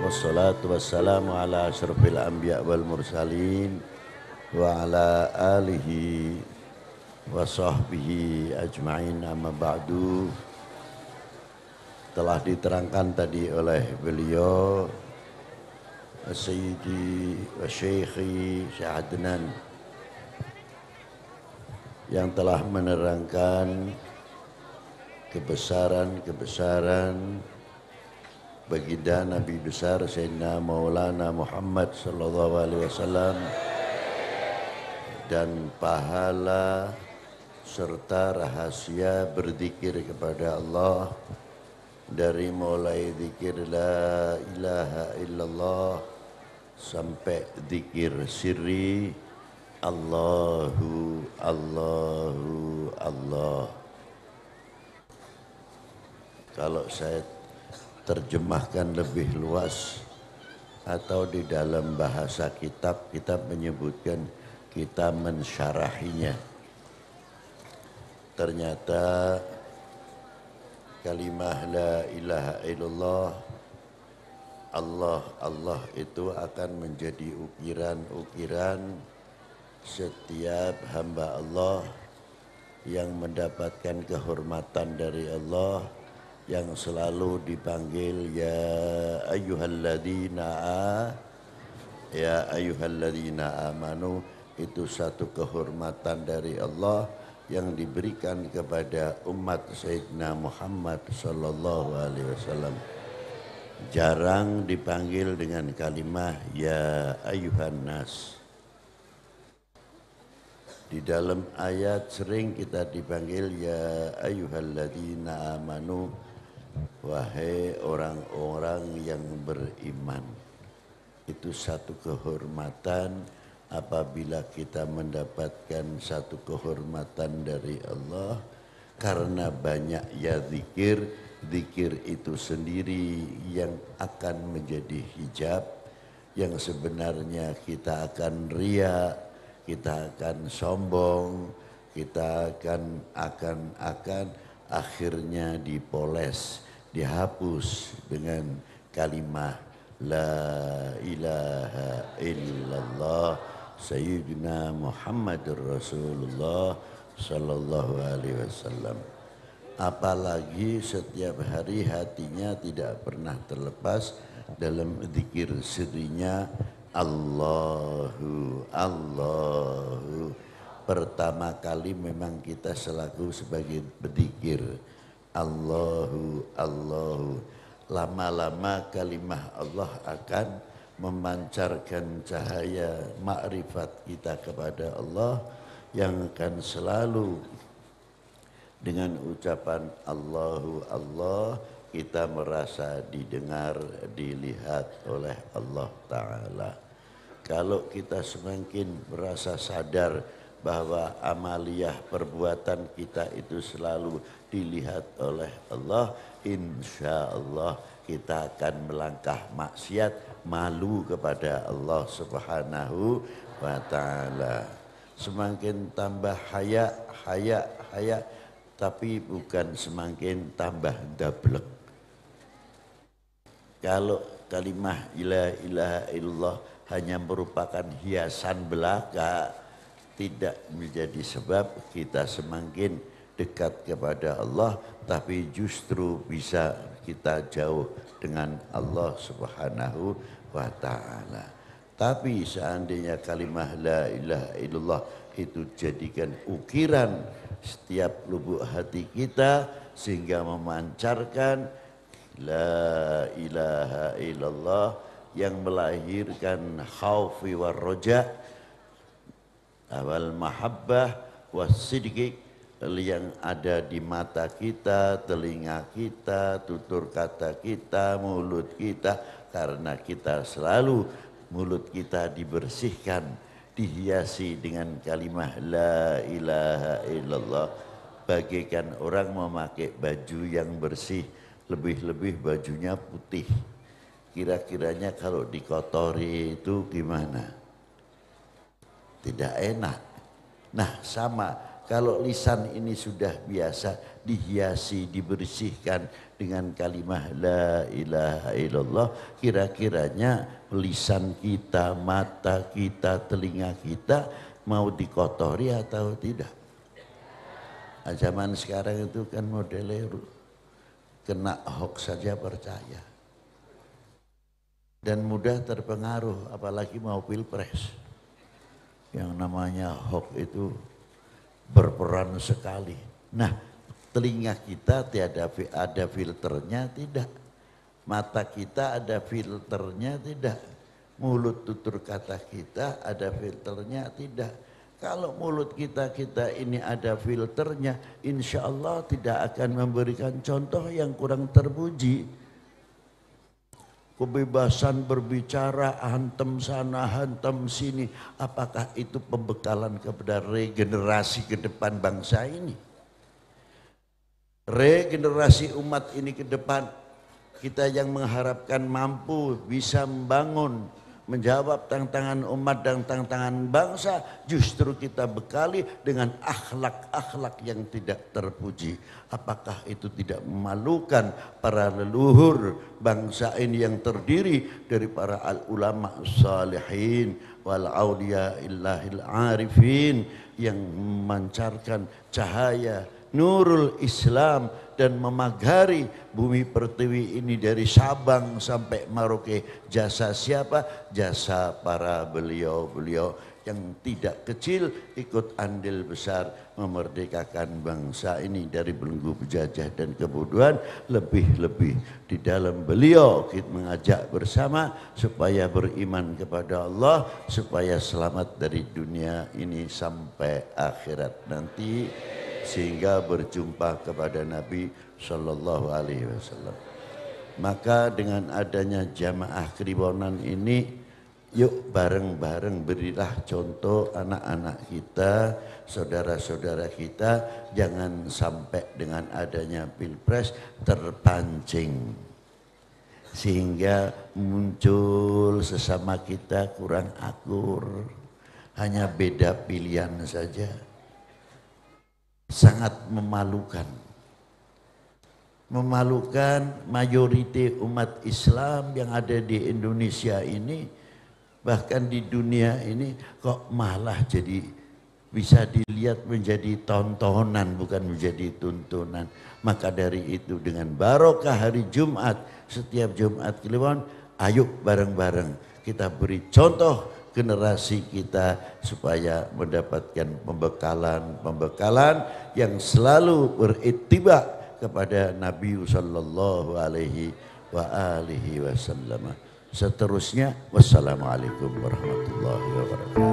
Wassalatu wassalamu ala asyrafil anbiya wal mursalin wa ala alihi wa sahbihi ajma'in, amma ba'du. Telah diterangkan tadi oleh beliau Sayyidi wa Syekhi Syekh Adnan yang telah menerangkan kebesaran-kebesaran baginda Nabi besar Sayyidina Maulana Muhammad sallallahu alaihi wasallam dan pahala serta rahasia berzikir kepada Allah, dari mulai zikir la ilaha illallah sampai zikir sirri Allahu Allahu Allah. Kalau saya terjemahkan lebih luas atau di dalam bahasa kitab, kita menyebutkan kita mensyarahinya. Ternyata kalimah la ilaha illallah Allah Allah itu akan menjadi ukiran-ukiran setiap hamba Allah yang mendapatkan kehormatan dari Allah, yang selalu dipanggil ya ayyuhalladzina amanu. Itu satu kehormatan dari Allah yang diberikan kepada umat Sayyidina Muhammad sallallahu alaihi wasallam. Jarang dipanggil dengan kalimah ya ayyuhan nas. Di dalam ayat sering kita dipanggil ya ayyuhalladzina amanu, wahai orang-orang yang beriman. Itu satu kehormatan. Apabila kita mendapatkan satu kehormatan dari Allah karena banyak ya zikir, zikir itu sendiri yang akan menjadi hijab, yang sebenarnya kita akan riya, kita akan sombong, kita akan akhirnya dipoles, dihapus dengan kalimah la ilaha illallah Sayyidina Muhammadur Rasulullah sallallahu alaihi wasallam. Apalagi setiap hari hatinya tidak pernah terlepas dalam zikir sirrinya Allahu Allahu. Pertama kali memang kita selaku sebagai berzikir Allahu Allahu. Lama-lama kalimah Allah akan memancarkan cahaya makrifat kita kepada Allah, yang akan selalu dengan ucapan Allahu Allah kita merasa didengar, dilihat oleh Allah Ta'ala. Kalau kita semakin merasa sadar bahwa amaliyah perbuatan kita itu selalu dilihat oleh Allah, insya Allah kita akan melangkah maksiat, malu kepada Allah Subhanahu wa Ta'ala. Semakin tambah haya, tapi bukan semakin tambah dablek. Kalau kalimah la ilaha illallah hanya merupakan hiasan belaka, tidak menjadi sebab kita semakin dekat kepada Allah, tapi justru bisa kita jauh dengan Allah Subhanahu wa Ta'ala. Tapi seandainya kalimah la ilaha illallah itu jadikan ukiran setiap lubuk hati kita, sehingga memancarkan la ilaha illallah yang melahirkan khaufi war roja, awal mahabbah was sidqi, yang ada di mata kita, telinga kita, tutur kata kita, mulut kita. Karena kita selalu mulut kita dibersihkan, dihiasi dengan kalimah la ilaha illallah. Bagaikan orang memakai baju yang bersih, lebih-lebih bajunya putih. Kira-kiranya kalau dikotori itu gimana? Tidak enak. Nah, sama Kalau lisan ini sudah biasa dihiasi, dibersihkan dengan kalimah la ilaha illallah, kira-kiranya lisan kita, mata kita, telinga kita mau dikotori atau tidak? Nah, zaman sekarang itu kan modelnya kena hoax saja percaya. Dan mudah terpengaruh, apalagi mau pilpres. Yang namanya hoax itu berperan sekali. Nah, telinga kita ada filternya tidak. Mata kita ada filternya tidak. Mulut tutur kata kita ada filternya tidak. Kalau mulut kita ini ada filternya, insya Allah tidak akan memberikan contoh yang kurang terpuji. Kebebasan berbicara, hantem sana, hantem sini. Apakah itu pembekalan kepada regenerasi ke depan bangsa ini? Regenerasi umat ini ke depan, kita yang mengharapkan mampu bisa membangun, menjawab tantangan umat dan tantangan bangsa, justru kita bekali dengan akhlak-akhlak yang tidak terpuji. Apakah itu tidak memalukan para leluhur bangsa ini yang terdiri dari para ulama salihin wal auliya illahil arifin yang memancarkan cahaya nurul Islam dan memagari bumi pertiwi ini dari Sabang sampai Merauke. Jasa siapa? Jasa para beliau-beliau yang tidak kecil ikut andil besar memerdekakan bangsa ini dari belenggu penjajah dan kebodohan. Lebih-lebih di dalam beliau kita mengajak bersama supaya beriman kepada Allah, supaya selamat dari dunia ini sampai akhirat nanti, sehingga berjumpa kepada Nabi Shallallahu Alaihi Wasallam. Maka dengan adanya jamaah Kliwonan ini, yuk bareng-bareng berilah contoh anak-anak kita, saudara-saudara kita, jangan sampai dengan adanya pilpres terpancing sehingga muncul sesama kita kurang akur, hanya beda pilihan saja. Sangat memalukan. Memalukan mayoriti umat Islam yang ada di Indonesia ini, bahkan di dunia ini, kok malah jadi bisa dilihat menjadi tontonan bukan menjadi tuntunan. Maka dari itu dengan barokah hari Jumat, setiap Jumat Kliwon, ayo bareng-bareng kita beri contoh generasi kita supaya mendapatkan pembekalan yang selalu berittiba kepada Nabi sallallahu alaihi wasallam. Seterusnya, wassalamualaikum warahmatullahi wabarakatuh.